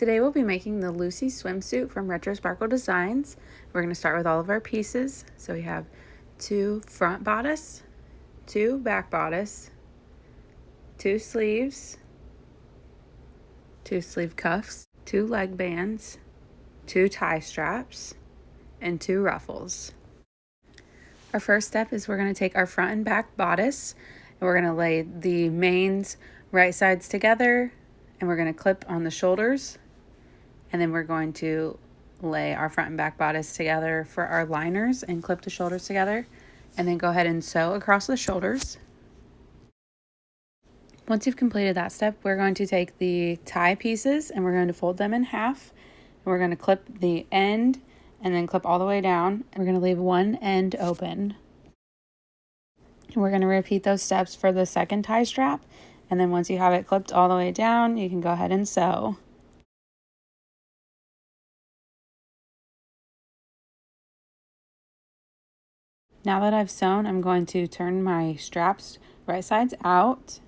Today we'll be making the Lucy Swimsuit from Retro Sparkle Designs. We're going to start with all of our pieces. So we have 2 front bodice, 2 back bodice, 2 sleeves, 2 sleeve cuffs, 2 leg bands, 2 tie straps, and 2 ruffles. Our first step is we're going to take our front and back bodice and we're going to lay the mains right sides together and we're going to clip on the shoulders. And then we're going to lay our front and back bodice together for our liners and clip the shoulders together. And then go ahead and sew across the shoulders. Once you've completed that step, we're going to take the tie pieces and we're going to fold them in half. And we're going to clip the end and then clip all the way down. And we're going to leave one end open. And we're going to repeat those steps for the second tie strap. And then once you have it clipped all the way down, you can go ahead and sew. Now that I've sewn, I'm going to turn my straps right sides out.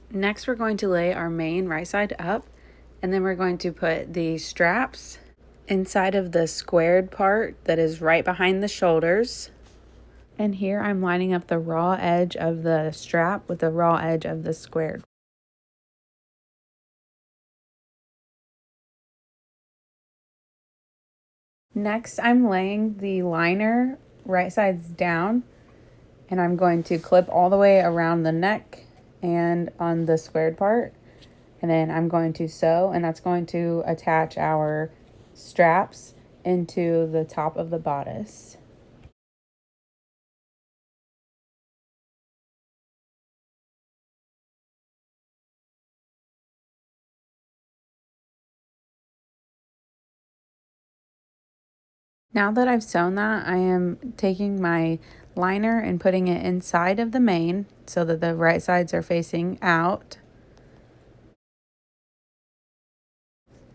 Next, we're going to lay our main right side up, and then we're going to put the straps inside of the squared part that is right behind the shoulders. And here I'm lining up the raw edge of the strap with the raw edge of the squared. Next, I'm laying the liner right sides down, and I'm going to clip all the way around the neck and on the squared part. And then I'm going to sew, and that's going to attach our straps into the top of the bodice. Now that I've sewn that, I am taking my liner and putting it inside of the main so that the right sides are facing out.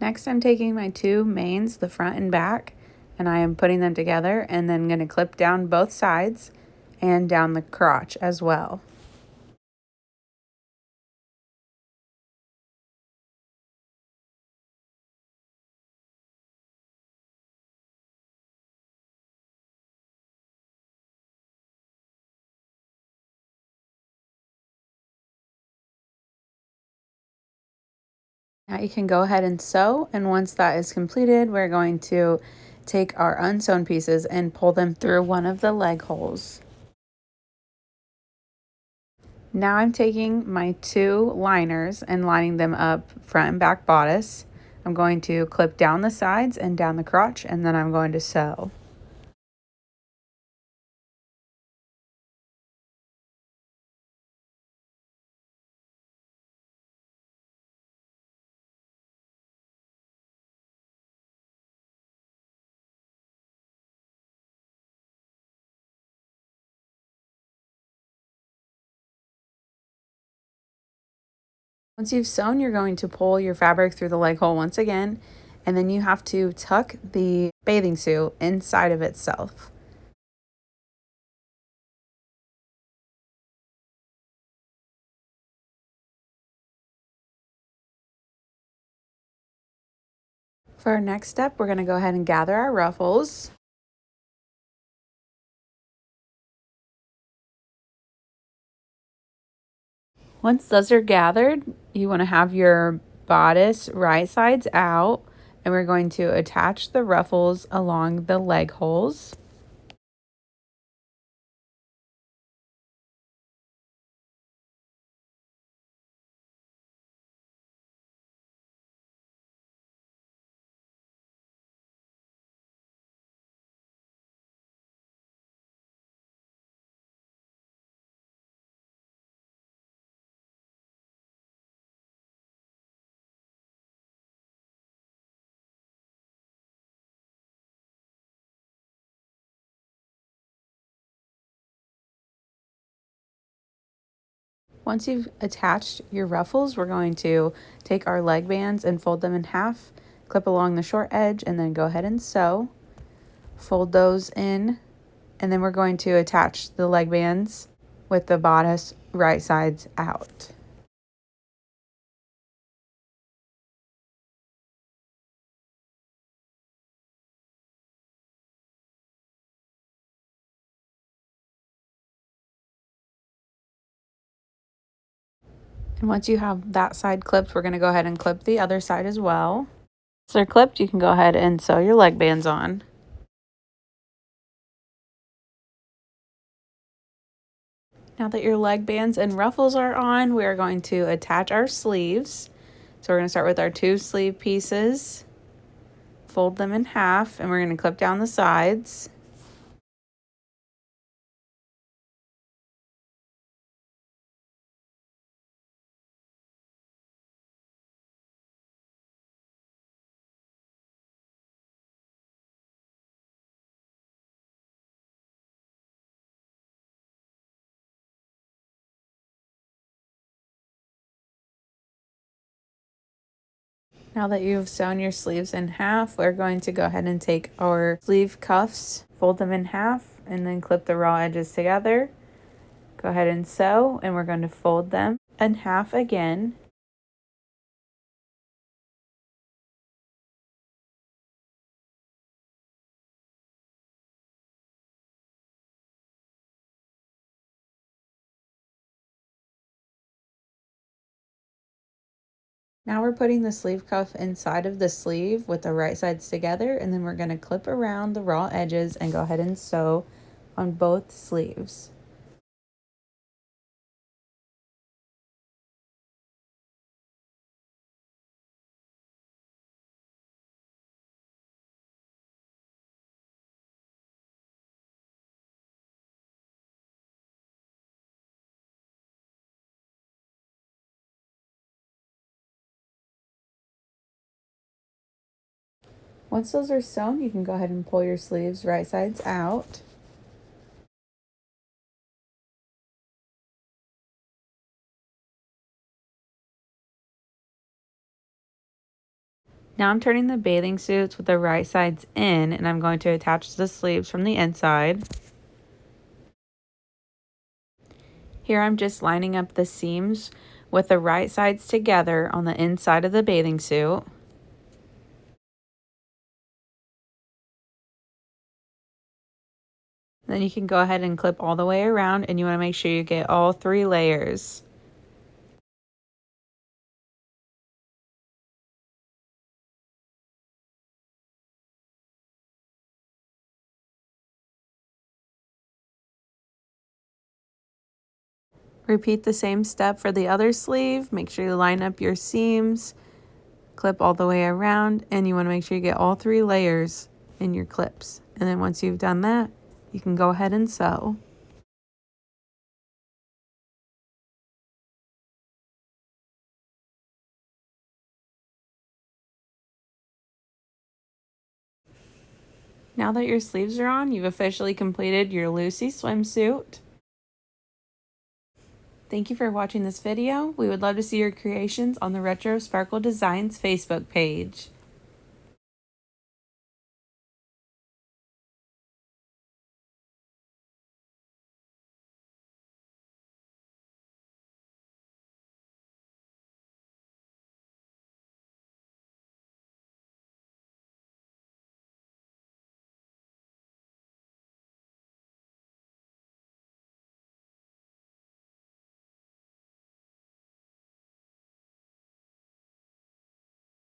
Next, I'm taking my 2 mains, the front and back, and I am putting them together and then going to clip down both sides and down the crotch as well. Now you can go ahead and sew, and once that is completed, we're going to take our unsewn pieces and pull them through one of the leg holes. Now I'm taking my 2 liners and lining them up front and back bodice. I'm going to clip down the sides and down the crotch, and then I'm going to sew. Once you've sewn, you're going to pull your fabric through the leg hole once again, and then you have to tuck the bathing suit inside of itself. For our next step, we're going to go ahead and gather our ruffles. Once those are gathered, you want to have your bodice right sides out, and we're going to attach the ruffles along the leg holes. Once you've attached your ruffles, we're going to take our leg bands and fold them in half, clip along the short edge, and then go ahead and sew. Fold those in, and then we're going to attach the leg bands with the bodice right sides out. And once you have that side clipped, we're going to go ahead and clip the other side as well. Once they're clipped, you can go ahead and sew your leg bands on. Now that your leg bands and ruffles are on, we are going to attach our sleeves. So we're going to start with our 2 sleeve pieces, fold them in half, and we're going to clip down the sides. Now that you've sewn your sleeves in half, we're going to go ahead and take our sleeve cuffs, fold them in half, and then clip the raw edges together. Go ahead and sew, and we're going to fold them in half again. Now we're putting the sleeve cuff inside of the sleeve with the right sides together, and then we're going to clip around the raw edges and go ahead and sew on both sleeves. Once those are sewn, you can go ahead and pull your sleeves right sides out. Now I'm turning the bathing suits with the right sides in, and I'm going to attach the sleeves from the inside. Here I'm just lining up the seams with the right sides together on the inside of the bathing suit. Then you can go ahead and clip all the way around, and you want to make sure you get all 3 layers. Repeat the same step for the other sleeve. Make sure you line up your seams, clip all the way around, and you want to make sure you get all 3 layers in your clips. And then once you've done that, you can go ahead and sew. Now that your sleeves are on, you've officially completed your Lucy swimsuit. Thank you for watching this video. We would love to see your creations on the Retro Sparkle Designs Facebook page.